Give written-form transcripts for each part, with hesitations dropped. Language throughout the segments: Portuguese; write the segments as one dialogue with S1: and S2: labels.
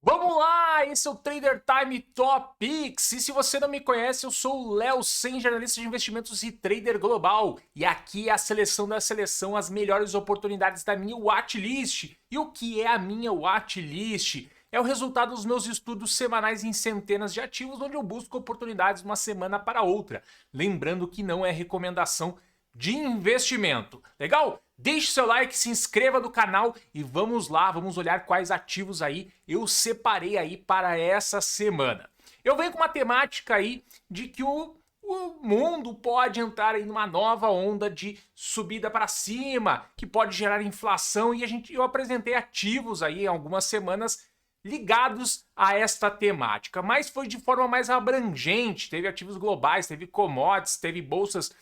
S1: Vamos lá, esse é o Trader Time Top Picks. E se você não me conhece, eu sou o Léo Sen, jornalista de investimentos e trader global. E aqui é a seleção da seleção, as melhores oportunidades da minha watchlist. E o que é a minha watchlist? É o resultado dos meus estudos semanais em centenas de ativos, onde eu busco oportunidades de uma semana para outra. Lembrando que não é recomendação de investimento. Legal? Deixe seu like, se inscreva no canal e vamos lá, vamos olhar quais ativos aí eu separei aí para essa semana. Eu venho com uma temática aí de que o mundo pode entrar em uma nova onda de subida para cima, que pode gerar inflação e eu apresentei ativos aí em algumas semanas ligados a esta temática, mas foi de forma mais abrangente, teve ativos globais, teve commodities, teve bolsas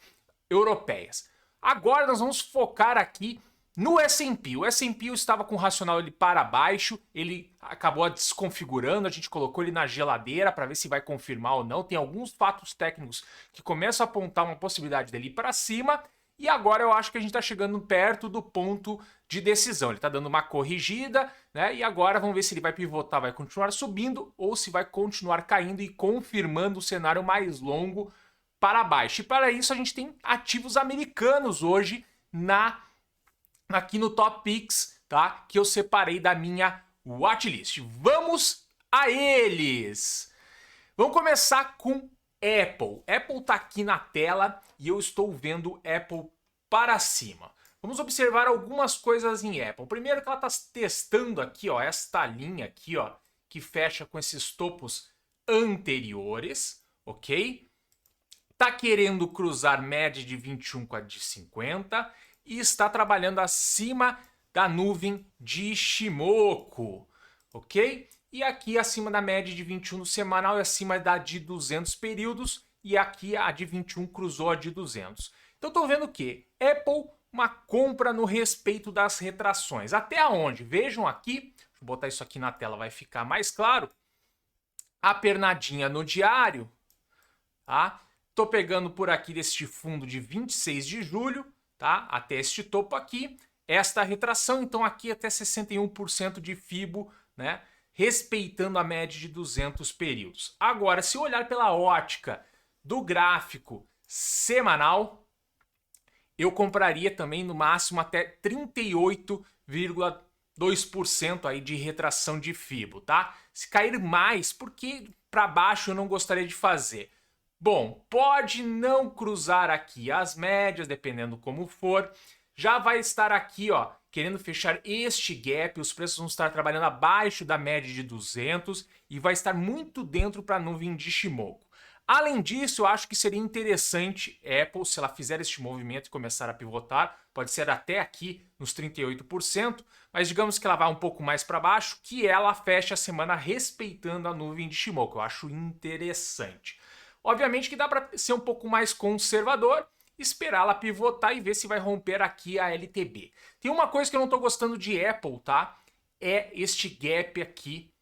S1: europeias. Agora nós vamos focar aqui no S&P. O S&P estava com o racional ele para baixo, ele acabou desconfigurando, a gente colocou ele na geladeira para ver se vai confirmar ou não. Tem alguns fatos técnicos que começam a apontar uma possibilidade dele ir para cima. E agora eu acho que a gente está chegando perto do ponto de decisão. Ele está dando uma corrigida, né? E agora vamos ver se ele vai pivotar, vai continuar subindo ou se vai continuar caindo e confirmando o cenário mais longo para baixo. E para isso a gente tem ativos americanos hoje aqui no Top Picks, tá? Que eu separei da minha watchlist. Vamos a eles! Vamos começar com Apple. Apple tá aqui na tela e eu estou vendo Apple para cima. Vamos observar algumas coisas em Apple. Primeiro que ela está testando aqui, ó, esta linha aqui, ó, que fecha com esses topos anteriores, ok? Está querendo cruzar média de 21 com a de 50 e está trabalhando acima da nuvem de Ishimoku, ok? E aqui acima da média de 21 no semanal e acima da de 200 períodos e aqui a de 21 cruzou a de 200. Então estou vendo que Apple, uma compra no respeito das retrações. Até onde? Vejam aqui, deixa eu botar isso aqui na tela, vai ficar mais claro. A pernadinha no diário, tá? Tô pegando por aqui deste fundo de 26 de julho, tá? Até este topo aqui. Esta retração, então aqui até 61% de FIBO, né? Respeitando a média de 200 períodos. Agora, se olhar pela ótica do gráfico semanal, eu compraria também no máximo até 38,2% aí de retração de FIBO, tá? Se cair mais, porque para baixo eu não gostaria de fazer. Bom, pode não cruzar aqui as médias, dependendo como for. Já vai estar aqui, ó, querendo fechar este gap. Os preços vão estar trabalhando abaixo da média de 200 e vai estar muito dentro para a nuvem de Ishimoku. Além disso, eu acho que seria interessante Apple, se ela fizer este movimento e começar a pivotar, pode ser até aqui nos 38%, mas digamos que ela vai um pouco mais para baixo, que ela feche a semana respeitando a nuvem de Ishimoku. Eu acho interessante. Obviamente que dá para ser um pouco mais conservador, esperar ela pivotar e ver se vai romper aqui a LTB. Tem uma coisa que eu não estou gostando de Apple, tá? É este gap aqui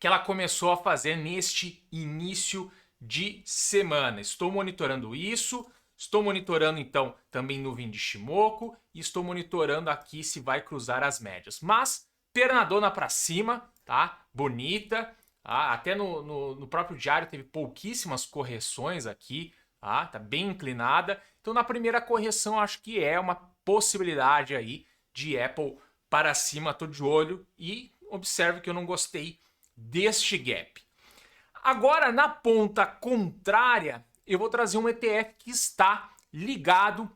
S1: que ela começou a fazer neste início de semana. Estou monitorando isso, estou monitorando então também nuvem de Ishimoku e estou monitorando aqui se vai cruzar as médias. Mas pernadona para cima, tá? Bonita. Até no próprio diário teve pouquíssimas correções aqui, tá bem inclinada. Então na primeira correção acho que é uma possibilidade aí de Apple para cima. Estou de olho e observe que eu não gostei deste gap. Agora na ponta contrária eu vou trazer um ETF que está ligado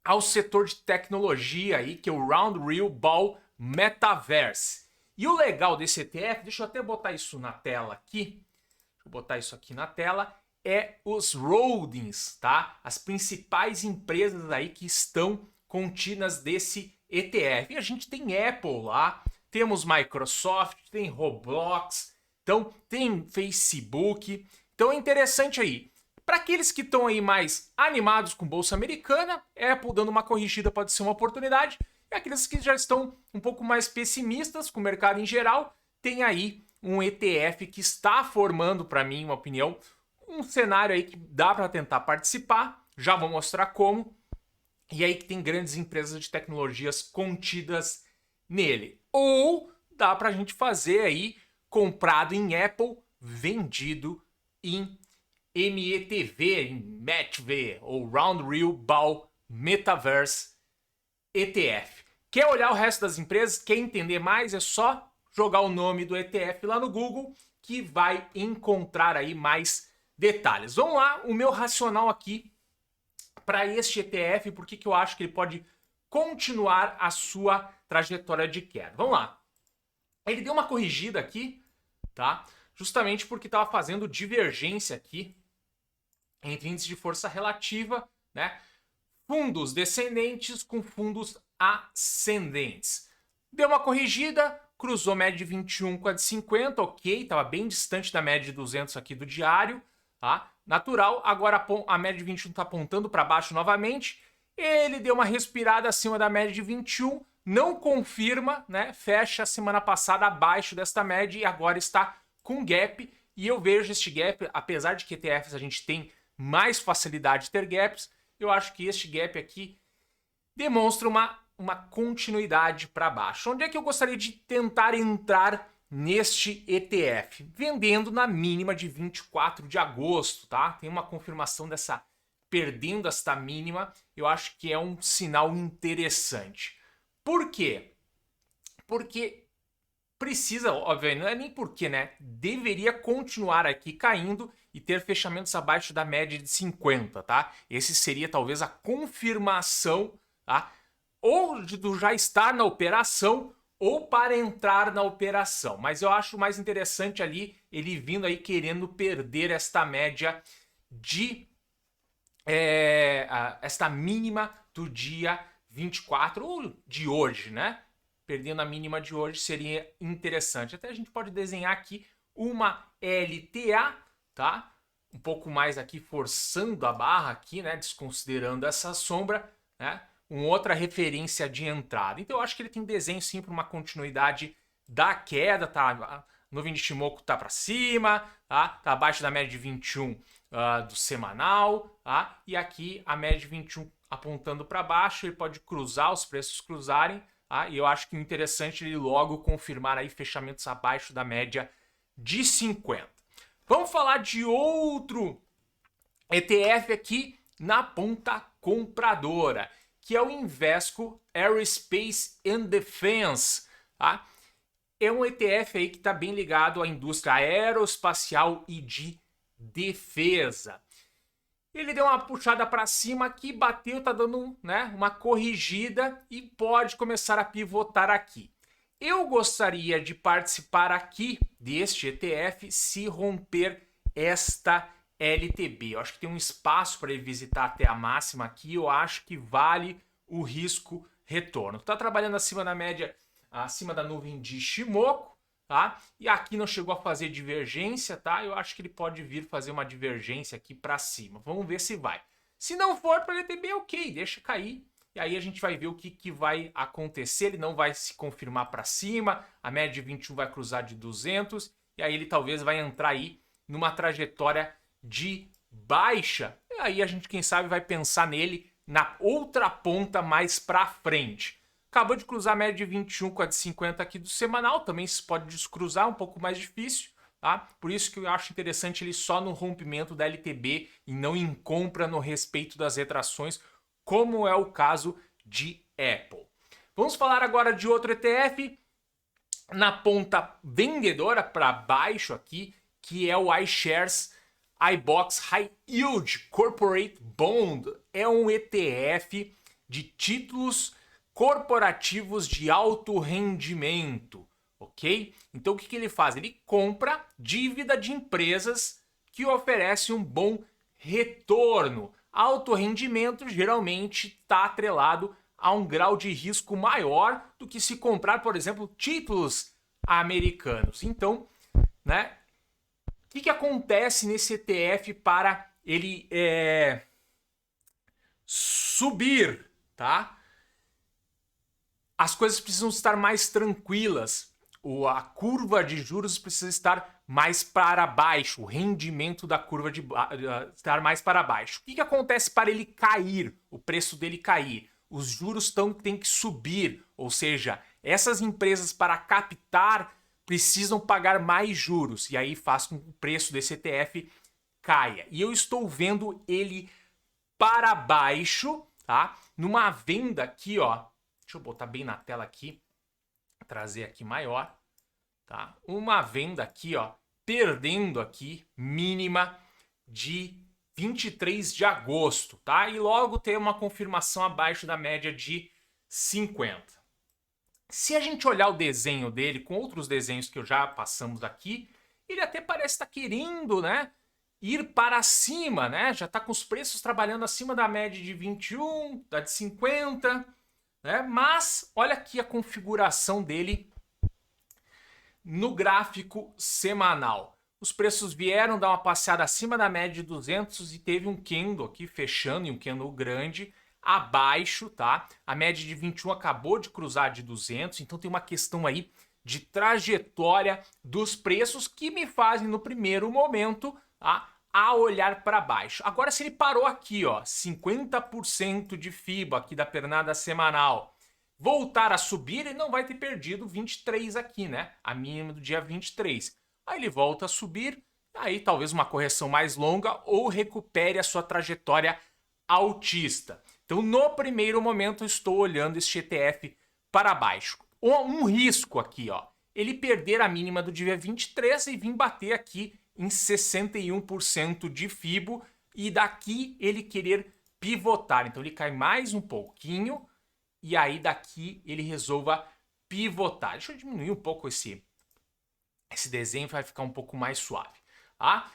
S1: ao setor de tecnologia aí, que é o Round Real Ball Metaverse. E o legal desse ETF, deixa eu até botar isso na tela aqui, deixa eu botar isso aqui na tela, é os holdings, tá? As principais empresas aí que estão contidas desse ETF. E a gente tem Apple lá, temos Microsoft, tem Roblox, então tem Facebook. Então é interessante aí. Para aqueles que estão aí mais animados com bolsa americana, Apple dando uma corrigida pode ser uma oportunidade. E aqueles que já estão um pouco mais pessimistas com o mercado em geral, tem aí um ETF que está formando, para mim, uma opinião, um cenário aí que dá para tentar participar. Já vou mostrar como. E aí que tem grandes empresas de tecnologias contidas nele. Ou dá para a gente fazer aí comprado em Apple, vendido em METV, em METV, ou Round Real Ball Metaverse ETF. Quer olhar o resto das empresas? Quer entender mais? É só jogar o nome do ETF lá no Google que vai encontrar aí mais detalhes. Vamos lá, o meu racional aqui para este ETF, por que eu acho que ele pode continuar a sua trajetória de queda. Vamos lá. Ele deu uma corrigida aqui, tá? Justamente porque estava fazendo divergência aqui entre índice de força relativa, né? Fundos descendentes com fundos ascendentes. Deu uma corrigida, cruzou a média de 21 com a de 50, ok, estava bem distante da média de 200 aqui do diário, tá? Natural, agora a média de 21 está apontando para baixo novamente, ele deu uma respirada acima da média de 21, não confirma, né? Fecha a semana passada abaixo desta média e agora está com gap, e eu vejo este gap, apesar de que ETFs a gente tem mais facilidade de ter gaps, eu acho que este gap aqui demonstra uma continuidade para baixo. Onde é que eu gostaria de tentar entrar neste ETF? Vendendo na mínima de 24 de agosto, tá? Tem uma confirmação dessa perdendo esta mínima, eu acho que é um sinal interessante. Por quê? Porque precisa, obviamente, não é nem porque, né? Deveria continuar aqui caindo e ter fechamentos abaixo da média de 50, tá? Esse seria talvez a confirmação, tá? Ou de já estar na operação ou para entrar na operação. Mas eu acho mais interessante ali ele vindo aí querendo perder esta média de esta mínima do dia 24 ou de hoje, né? Perdendo a mínima de hoje seria interessante. Até a gente pode desenhar aqui uma LTA, tá? Um pouco mais aqui forçando a barra aqui, né? Desconsiderando essa sombra, né? Uma outra referência de entrada. Então eu acho que ele tem desenho sim para uma continuidade da queda, tá? No nuvem de Shimoku tá para cima, tá? Tá abaixo da média de 21 do semanal, tá? E aqui a média de 21 apontando para baixo, ele pode cruzar, os preços cruzarem, tá? E eu acho que o interessante é ele logo confirmar aí fechamentos abaixo da média de 50. Vamos falar de outro ETF aqui na ponta compradora, que é o Invesco Aerospace and Defense, tá? É um ETF aí que está bem ligado à indústria aeroespacial e de defesa. Ele deu uma puxada para cima aqui, bateu, tá dando, né, uma corrigida e pode começar a pivotar aqui. Eu gostaria de participar aqui deste ETF se romper esta LTB. Eu acho que tem um espaço para ele visitar até a máxima aqui. Eu acho que vale o risco retorno. Está trabalhando acima da média, acima da nuvem de Shimoku, tá? E aqui não chegou a fazer divergência, tá? Eu acho que ele pode vir fazer uma divergência aqui para cima. Vamos ver se vai. Se não for para LTB, ok, deixa cair. E aí a gente vai ver o que vai acontecer. Ele não vai se confirmar para cima. A média de 21 vai cruzar de 200. E aí ele talvez vai entrar aí numa trajetória de baixa. E aí a gente, quem sabe, vai pensar nele na outra ponta mais para frente. Acabou de cruzar a média de 21 com a de 50 aqui do semanal. Também se pode descruzar, um pouco mais difícil. Tá? Por isso que eu acho interessante ele só no rompimento da LTB e não em compra no respeito das retrações, como é o caso de Apple. Vamos falar agora de outro ETF na ponta vendedora para baixo aqui, que é o iShares iBoxx High Yield Corporate Bond. É um ETF de títulos corporativos de alto rendimento, ok? Então o que ele faz? Ele compra dívida de empresas que oferecem um bom retorno. Alto rendimento geralmente está atrelado a um grau de risco maior do que se comprar, por exemplo, títulos americanos. Então, né? O que acontece nesse ETF para ele subir, tá? As coisas precisam estar mais tranquilas. A curva de juros precisa estar mais para baixo. O rendimento da curva de estar mais para baixo. O que acontece para ele cair? O preço dele cair? Os juros têm que subir. Ou seja, essas empresas para captar precisam pagar mais juros e aí faz com que o preço desse ETF caia. E eu estou vendo ele para baixo, tá? Numa venda aqui, ó. Deixa eu botar bem na tela aqui, trazer aqui maior, tá? Uma venda aqui, ó, perdendo aqui mínima de 23 de agosto, tá? E logo tem uma confirmação abaixo da média de 50. Se a gente olhar o desenho dele com outros desenhos que eu já passamos aqui, ele até parece estar querendo, né, ir para cima, né? Já está com os preços trabalhando acima da média de 21, da de 50, né? Mas olha aqui a configuração dele no gráfico semanal. Os preços vieram dar uma passeada acima da média de 200 e teve um candle aqui fechando, e um candle grande, abaixo, tá? A média de 21 acabou de cruzar de 200, então tem uma questão aí de trajetória dos preços que me fazem no primeiro momento, tá, a olhar para baixo. Agora se ele parou aqui, ó, 50% de FIBA aqui da pernada semanal, voltar a subir, ele não vai ter perdido 23 aqui, né? A mínima do dia 23. Aí ele volta a subir, aí talvez uma correção mais longa ou recupere a sua trajetória altista. Então, no primeiro momento, eu estou olhando este ETF para baixo. Um risco aqui, ó, ele perder a mínima do dia 23 e vir bater aqui em 61% de FIBO e daqui ele querer pivotar. Então, ele cai mais um pouquinho e aí daqui ele resolva pivotar. Deixa eu diminuir um pouco esse desenho, vai ficar um pouco mais suave. Tá?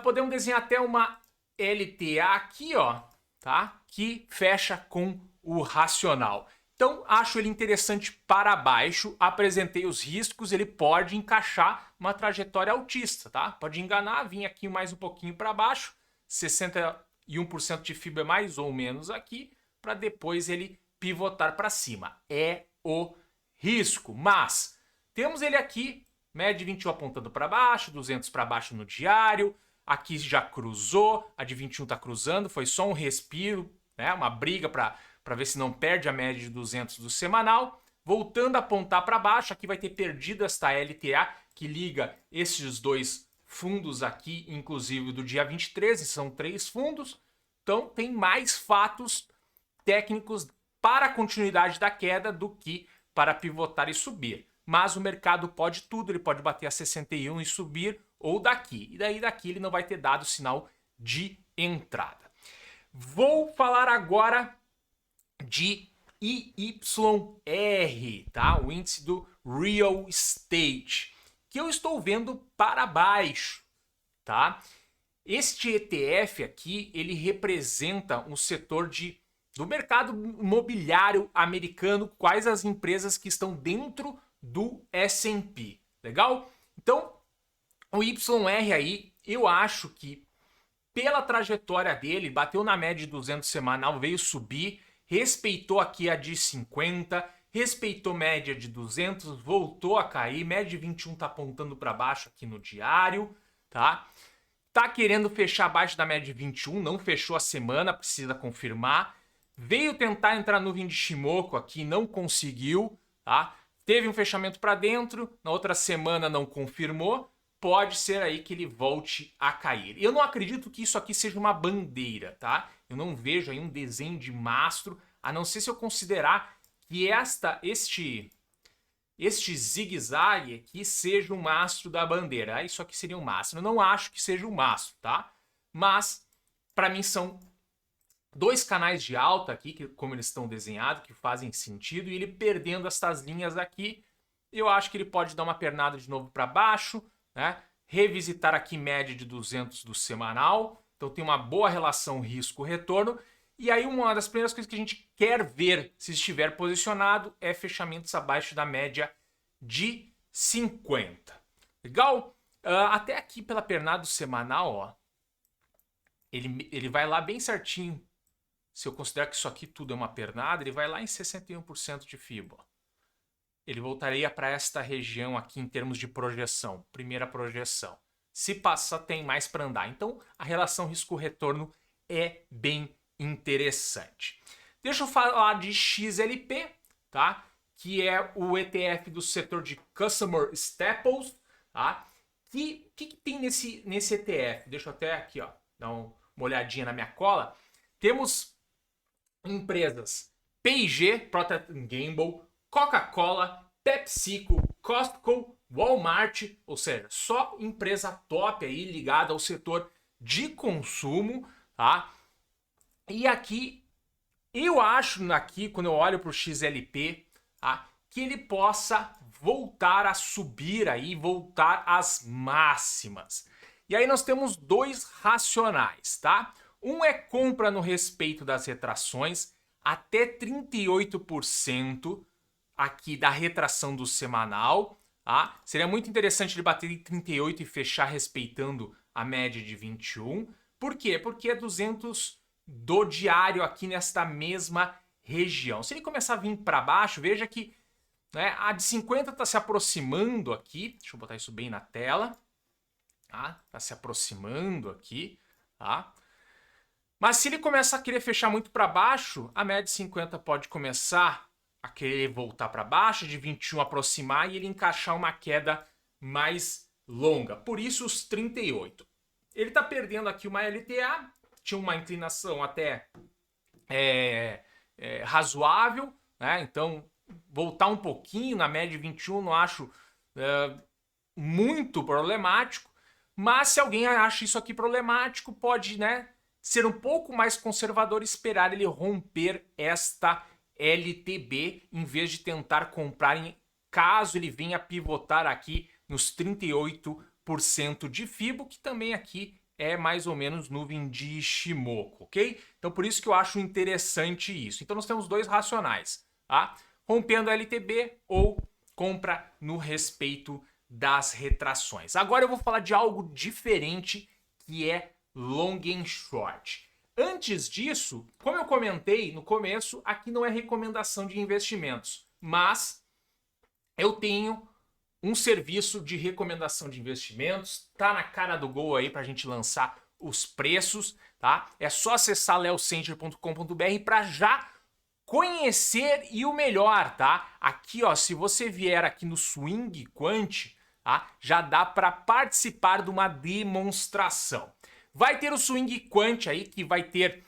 S1: Podemos desenhar até uma LTA aqui, ó, tá? Que fecha com o racional. Então, acho ele interessante para baixo, apresentei os riscos, ele pode encaixar uma trajetória altista, tá? Pode enganar, vir aqui mais um pouquinho para baixo, 61% de FIBA mais ou menos aqui, para depois ele pivotar para cima. É o risco, mas temos ele aqui, média de 21 apontando para baixo, 200 para baixo no diário, aqui já cruzou, a de 21 está cruzando, foi só um respiro, né? Uma briga para ver se não perde a média de 200 do semanal. Voltando a apontar para baixo, aqui vai ter perdido esta LTA que liga esses dois fundos aqui, inclusive do dia 23, são 3 fundos. Então tem mais fatos técnicos para a continuidade da queda do que para pivotar e subir. Mas o mercado pode tudo, ele pode bater a 61 e subir, ou daqui. E daí daqui ele não vai ter dado sinal de entrada. Vou falar agora de IYR, tá? O índice do Real Estate, que eu estou vendo para baixo, tá? Este ETF aqui, ele representa um setor do mercado imobiliário americano, quais as empresas que estão dentro do S&P, legal? Então, o YR aí, eu acho que pela trajetória dele, bateu na média de 200 semanal, veio subir, respeitou aqui a de 50, respeitou média de 200, voltou a cair, média de 21 tá apontando para baixo aqui no diário, tá? Tá querendo fechar abaixo da média de 21, não fechou a semana, precisa confirmar. Veio tentar entrar no nuvem de Shimoku aqui, não conseguiu, tá? Teve um fechamento para dentro, na outra semana não confirmou, pode ser aí que ele volte a cair. Eu não acredito que isso aqui seja uma bandeira, tá? Eu não vejo aí um desenho de mastro, a não ser se eu considerar que este zigue-zague aqui seja um mastro da bandeira. Aí isso aqui seria um mastro. Eu não acho que seja um mastro, tá? Mas, para mim, são 2 canais de alta aqui, que, como eles estão desenhados, que fazem sentido, e ele perdendo essas linhas aqui, eu acho que ele pode dar uma pernada de novo para baixo, né? Revisitar aqui média de 200 do semanal, então tem uma boa relação risco-retorno, e aí uma das primeiras coisas que a gente quer ver se estiver posicionado é fechamentos abaixo da média de 50. Legal? Até aqui pela pernada semanal, ó, ele vai lá bem certinho. Se eu considerar que isso aqui tudo é uma pernada, ele vai lá em 61% de FIBO. Ele voltaria para esta região aqui em termos de projeção, primeira projeção. Se passar, tem mais para andar. Então, a relação risco-retorno é bem interessante. Deixa eu falar de XLP, tá? que é o ETF do setor de Customer Staples, tá? Que tem nesse ETF? Deixa eu até aqui, ó, dar uma olhadinha na minha cola. Temos empresas P&G, Procter & Gamble, Coca-Cola, PepsiCo, Costco, Walmart, ou seja, só empresa top aí ligada ao setor de consumo, tá? E aqui, eu acho aqui, quando eu olho para o XLP, tá, que ele possa voltar a subir aí, voltar às máximas. E aí nós temos dois racionais, tá? Um é compra no respeito das retrações, até 38% aqui da retração do semanal, tá? Seria muito interessante ele bater em 38 e fechar respeitando a média de 21. Por quê? Porque é 200 do diário aqui nesta mesma região. Se ele começar a vir para baixo, veja que, né, a de 50 está se aproximando aqui. Deixa eu botar isso bem na tela. Tá? Tá se aproximando aqui, tá? Mas se ele começar a querer fechar muito para baixo, a média de 50 pode começar a querer voltar para baixo, de 21 aproximar e ele encaixar uma queda mais longa. Por isso os 38. Ele está perdendo aqui uma LTA, tinha uma inclinação até razoável, né? Então voltar um pouquinho na média de 21 não acho muito problemático, mas se alguém acha isso aqui problemático, pode, né, ser um pouco mais conservador e esperar ele romper esta LTB em vez de tentar comprar caso ele venha pivotar aqui nos 38% de FIBO, que também aqui é mais ou menos nuvem de Ishimoku, ok? Então por isso que eu acho interessante isso. Então nós temos dois racionais, tá? Rompendo a LTB ou compra no respeito das retrações. Agora eu vou falar de algo diferente, que é long and short. Antes disso, como eu comentei no começo, aqui não é recomendação de investimentos, mas eu tenho um serviço de recomendação de investimentos, tá na cara do gol aí para a gente lançar os preços, tá? É só acessar leosanger.com.br para já conhecer e o melhor, tá? Aqui, ó, se você vier aqui no Swing Quant, tá? Já dá para participar de uma demonstração. Vai ter o Swing Quant aí, que vai ter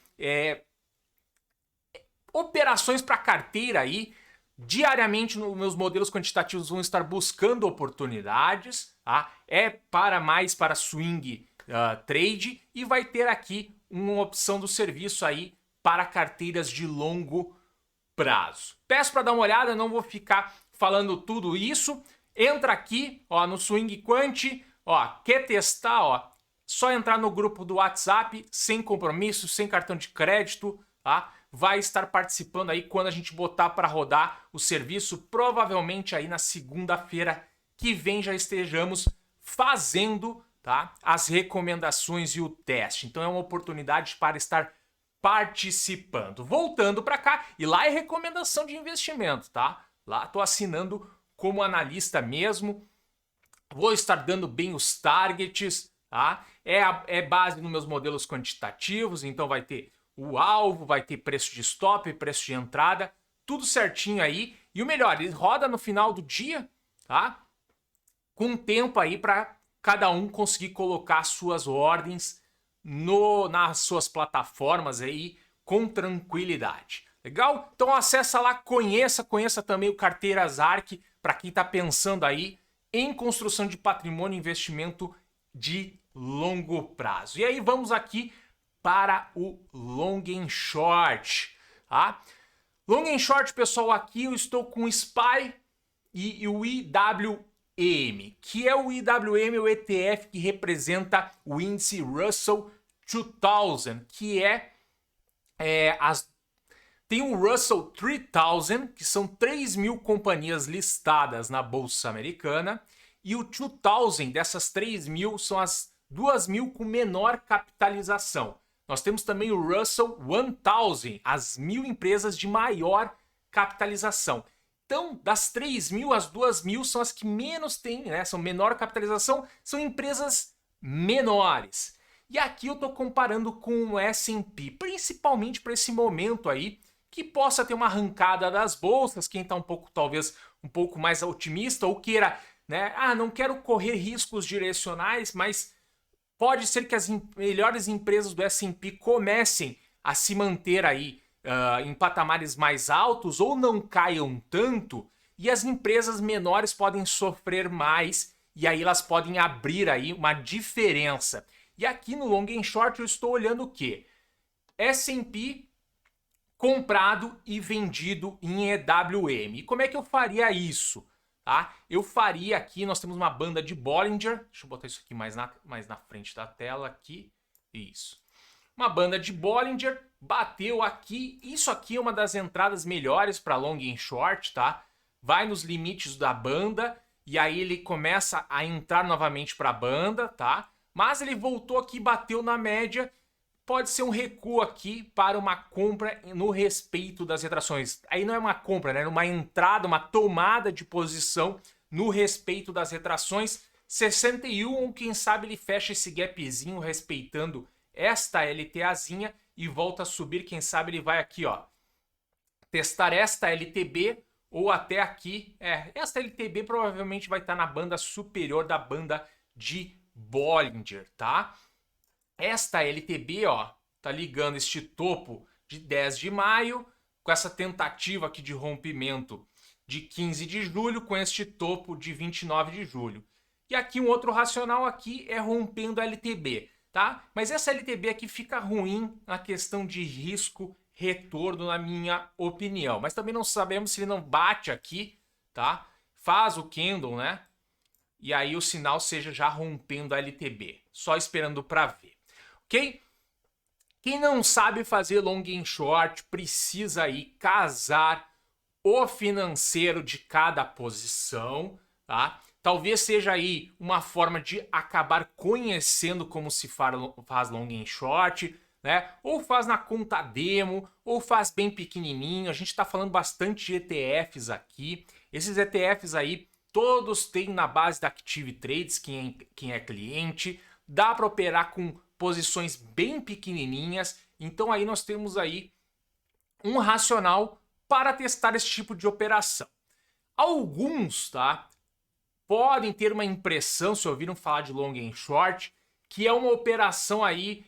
S1: operações para carteira aí. Diariamente, nos meus modelos quantitativos vão estar buscando oportunidades, tá? É para swing trade, e vai ter aqui uma opção do serviço aí para carteiras de longo prazo. Peço para dar uma olhada, não vou ficar falando tudo isso. Entra aqui, ó, no Swing Quant, ó, quer testar, ó, só entrar no grupo do WhatsApp, sem compromisso, sem cartão de crédito, tá? Vai estar participando aí quando a gente botar para rodar o serviço, provavelmente aí na segunda-feira que vem já estejamos fazendo, tá, as recomendações e o teste. Então é uma oportunidade para estar participando. Voltando para cá, e lá é recomendação de investimento, tá? Lá estou assinando como analista mesmo, vou estar dando bem os targets, tá? É base nos meus modelos quantitativos, então vai ter o alvo, vai ter preço de stop, preço de entrada, tudo certinho aí. E o melhor, ele roda no final do dia, tá? Com tempo aí para cada um conseguir colocar suas ordens nas suas plataformas aí com tranquilidade. Legal? Então acessa lá, conheça também o Carteiras Arc para quem está pensando aí em construção de patrimônio e investimento de longo prazo. E aí vamos aqui para o long and short, tá? Long and short, pessoal, aqui eu estou com o SPY e o IWM, que é o IWM, o ETF que representa o índice Russell 2000, que tem o Russell 3000, que são 3.000 companhias listadas na Bolsa Americana, e o 2000 dessas 3.000 são as 2.000 com menor capitalização. Nós temos também o Russell 1000, as 1.000 empresas de maior capitalização. Então, das 3.000, as 2.000 são as que menos têm, né? São menor capitalização, são empresas menores. E aqui eu estou comparando com o S&P, principalmente para esse momento aí, que possa ter uma arrancada das bolsas, quem está um pouco, talvez, um pouco mais otimista ou queira, né, não quero correr riscos direcionais, mas pode ser que as melhores empresas do S&P comecem a se manter aí em patamares mais altos ou não caiam tanto, e as empresas menores podem sofrer mais e aí elas podem abrir aí uma diferença. E aqui no long and short eu estou olhando o quê? S&P comprado e vendido em EWM. E como é que eu faria isso? Tá? Eu faria aqui, nós temos uma banda de Bollinger, deixa eu botar isso aqui mais na frente da tela aqui, isso. Uma banda de Bollinger, bateu aqui, isso aqui é uma das entradas melhores para long and short, tá? Vai nos limites da banda e aí ele começa a entrar novamente para a banda, tá? Mas ele voltou aqui, bateu na média, pode ser um recuo aqui para uma compra no respeito das retrações. Aí não é uma compra, né? É uma entrada, uma tomada de posição no respeito das retrações. 61, quem sabe ele fecha esse gapzinho respeitando esta LTAzinha e volta a subir. Quem sabe ele vai aqui, ó, testar esta LTB ou até aqui. Esta LTB provavelmente vai estar na banda superior da banda de Bollinger, tá? Esta LTB, ó, tá ligando este topo de 10 de maio com essa tentativa aqui de rompimento de 15 de julho com este topo de 29 de julho. E aqui um outro racional aqui é rompendo a LTB, tá? Mas essa LTB aqui fica ruim na questão de risco retorno, na minha opinião. Mas também não sabemos se ele não bate aqui, tá? Faz o candle, né? E aí o sinal seja já rompendo a LTB. Só esperando para ver. Ok? Quem não sabe fazer long and short precisa aí casar o financeiro de cada posição, tá? Talvez seja aí uma forma de acabar conhecendo como se faz long and short, né? Ou faz na conta demo, ou faz bem pequenininho. A gente está falando bastante de ETFs aqui. Esses ETFs aí, todos têm na base da Active Trades, quem é cliente. Dá para operar com posições bem pequenininhas. Então aí nós temos aí um racional para testar esse tipo de operação. Alguns, tá, podem ter uma impressão, se ouviram falar de long and short, que é uma operação aí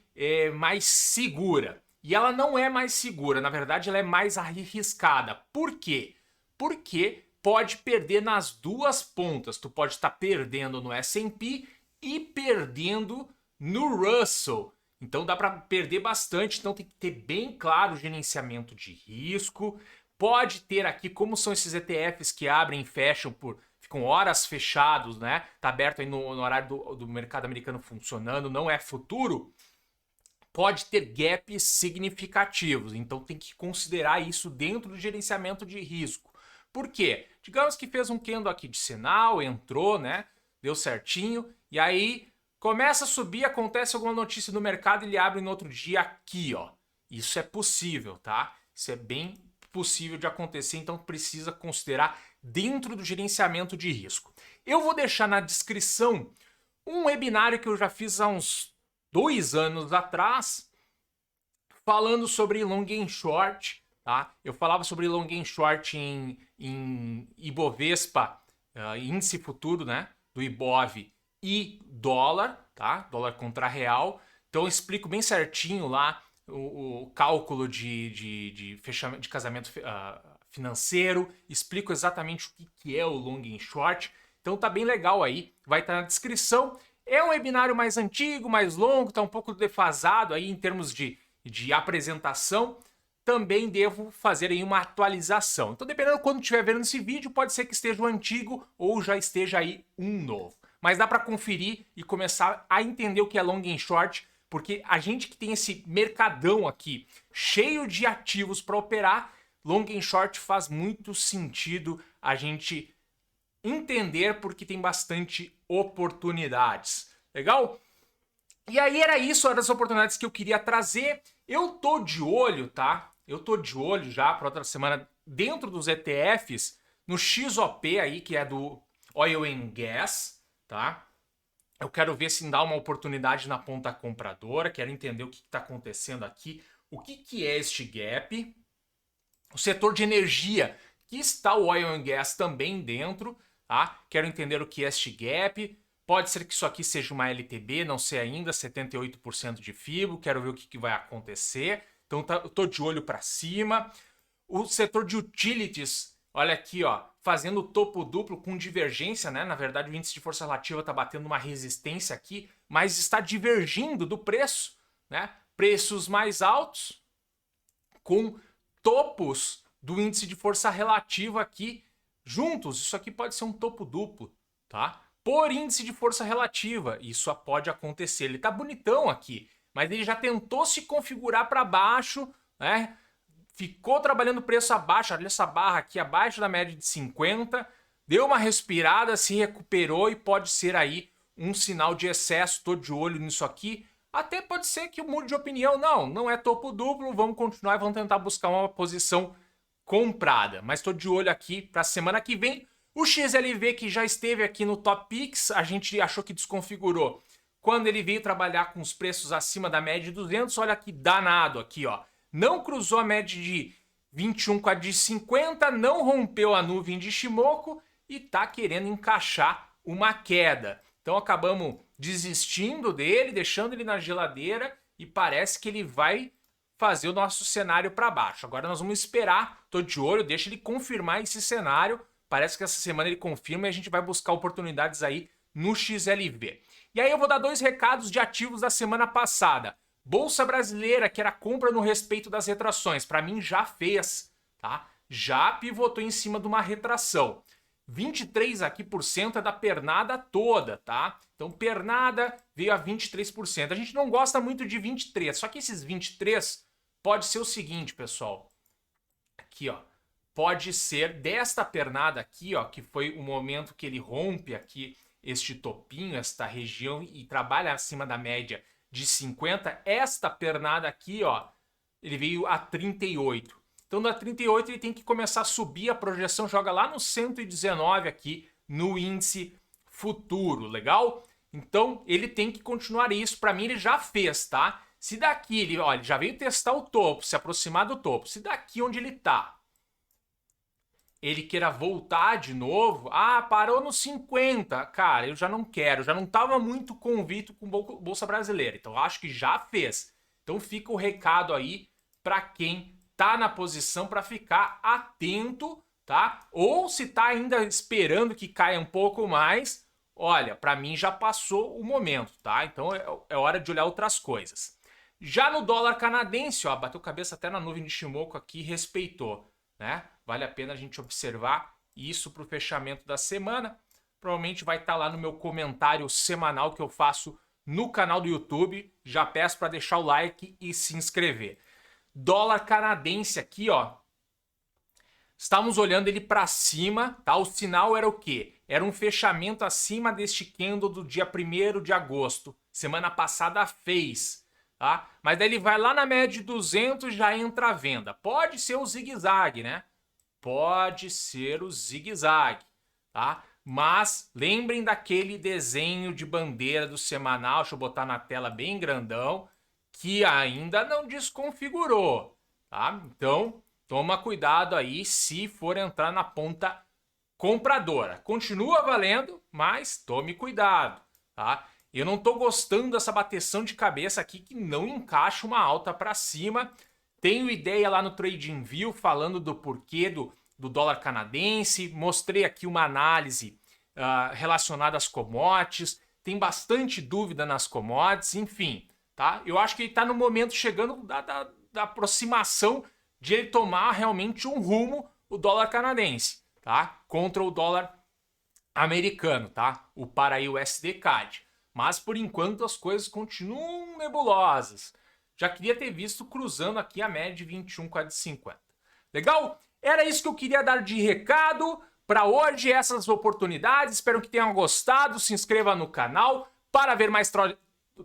S1: mais segura. E ela não é mais segura, na verdade ela é mais arriscada. Por quê? Porque pode perder nas duas pontas. Tu pode estar perdendo no S&P e perdendo no Russell. Então dá para perder bastante, então tem que ter bem claro o gerenciamento de risco. Pode ter aqui, como são esses ETFs que abrem e fecham ficam horas fechados, né? Tá aberto aí no horário do mercado americano funcionando, não é futuro. Pode ter gaps significativos, então tem que considerar isso dentro do gerenciamento de risco. Por quê? Digamos que fez um candle aqui de sinal, entrou, né? Deu certinho, e aí começa a subir, acontece alguma notícia no mercado e ele abre no outro dia aqui, ó. Isso é possível, tá? Isso é bem possível de acontecer, então precisa considerar dentro do gerenciamento de risco. Eu vou deixar na descrição um webinário que eu já fiz há uns 2 anos atrás, falando sobre long and short, tá? Eu falava sobre long and short em Ibovespa, índice futuro, né? Do Ibov e dólar, tá? Dólar contra real. Então eu explico bem certinho lá o cálculo de fechamento de casamento financeiro, explico exatamente o que é o long and short. Então tá bem legal aí, vai estar na descrição. É um webinário mais antigo, mais longo, tá um pouco defasado aí em termos de apresentação. Também devo fazer aí uma atualização. Então, dependendo de quando estiver vendo esse vídeo, pode ser que esteja o antigo ou já esteja aí um novo. Mas dá para conferir e começar a entender o que é long and short, porque a gente que tem esse mercadão aqui cheio de ativos para operar, long and short faz muito sentido a gente entender porque tem bastante oportunidades. Legal? E aí era isso, eram as oportunidades que eu queria trazer. Eu tô de olho, tá? Eu tô de olho já para outra semana dentro dos ETFs, no XOP aí, que é do Oil and Gas, tá? Eu quero ver se dá uma oportunidade na ponta compradora, quero entender o que está acontecendo aqui, o que é este gap. O setor de energia, que está o Oil and Gas também dentro, tá? Quero entender o que é este gap. Pode ser que isso aqui seja uma LTB, não sei ainda, 78% de FIBO, quero ver o que vai acontecer. Então eu tô de olho para cima. O setor de utilities, olha aqui, ó, fazendo topo duplo com divergência, né? Na verdade, o índice de força relativa está batendo uma resistência aqui, mas está divergindo do preço, né? Preços mais altos com topos do índice de força relativa aqui juntos. Isso aqui pode ser um topo duplo, tá? Por índice de força relativa, isso pode acontecer. Ele tá bonitão aqui, mas ele já tentou se configurar para baixo, né? Ficou trabalhando preço abaixo, olha essa barra aqui abaixo da média de 50, deu uma respirada, se recuperou e pode ser aí um sinal de excesso. Tô de olho nisso aqui. Até pode ser que eu mude de opinião. Não é topo duplo, vamos continuar e vamos tentar buscar uma posição comprada. Mas tô de olho aqui para a semana que vem. O XLV, que já esteve aqui no Top Picks, a gente achou que desconfigurou quando ele veio trabalhar com os preços acima da média de 200. Olha que danado aqui, ó. Não cruzou a média de 21 com a de 50, não rompeu a nuvem de Shimoku e tá querendo encaixar uma queda. Então acabamos desistindo dele, deixando ele na geladeira e parece que ele vai fazer o nosso cenário para baixo. Agora nós vamos esperar, tô de olho, deixa ele confirmar esse cenário. Parece que essa semana ele confirma e a gente vai buscar oportunidades aí no XLV. E aí eu vou dar 2 recados de ativos da semana passada. Bolsa Brasileira, que era compra no respeito das retrações, para mim já fez, tá? Já pivotou em cima de uma retração. 23 aqui por cento é da pernada toda, tá? Então pernada veio a 23%. A gente não gosta muito de 23, só que esses 23 pode ser o seguinte, pessoal. Aqui, ó. Pode ser desta pernada aqui, ó, que foi o momento que ele rompe aqui este topinho, esta região e trabalha acima da média de 50, esta pernada aqui, ó, ele veio a 38. Então, da 38 ele tem que começar a subir, a projeção joga lá no 119 aqui no índice futuro, legal? Então, ele tem que continuar isso. Para mim, ele já fez, tá? Se daqui, ele, ó, ele já veio testar o topo, se aproximar do topo. Se daqui onde ele tá, ele queira voltar de novo, parou no 50, cara, eu já não quero, já não estava muito convicto com Bolsa Brasileira, então acho que já fez. Então fica o recado aí para quem tá na posição para ficar atento, tá? Ou se tá ainda esperando que caia um pouco mais, olha, para mim já passou o momento, tá? Então é hora de olhar outras coisas. Já no dólar canadense, ó, bateu cabeça até na nuvem de Shimoku aqui, respeitou, né? Vale a pena a gente observar isso para o fechamento da semana. Provavelmente vai estar lá no meu comentário semanal que eu faço no canal do YouTube. Já peço para deixar o like e se inscrever. Dólar canadense aqui, ó. Estávamos olhando ele para cima, tá? O sinal era o quê? Era um fechamento acima deste candle do dia 1º de agosto. Semana passada fez, tá? Mas daí ele vai lá na média de 200 e já entra a venda. Pode ser o zigue-zague, né? Pode ser o zigue-zague, tá? Mas lembrem daquele desenho de bandeira do semanal, deixa eu botar na tela bem grandão, que ainda não desconfigurou, tá? Então, toma cuidado aí se for entrar na ponta compradora. Continua valendo, mas tome cuidado, tá? Eu não tô gostando dessa bateção de cabeça aqui que não encaixa uma alta para cima. Tenho ideia lá no TradingView falando do porquê do dólar canadense. Mostrei aqui uma análise relacionada às commodities. Tem bastante dúvida nas commodities, enfim, tá? Eu acho que ele está no momento chegando da aproximação de ele tomar realmente um rumo, o dólar canadense, tá? Contra o dólar americano, tá? O para USD CAD. Mas por enquanto as coisas continuam nebulosas. Já queria ter visto cruzando aqui a média de 21 com a de 50. Legal? Era isso que eu queria dar de recado para hoje, essas oportunidades. Espero que tenham gostado. Se inscreva no canal para ver mais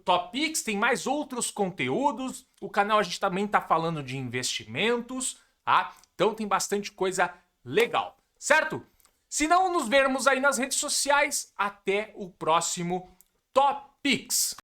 S1: Top Picks. Tem mais outros conteúdos. O canal a gente também está falando de investimentos, tá? Então tem bastante coisa legal, certo? Se não nos vermos aí nas redes sociais, até o próximo Top Picks.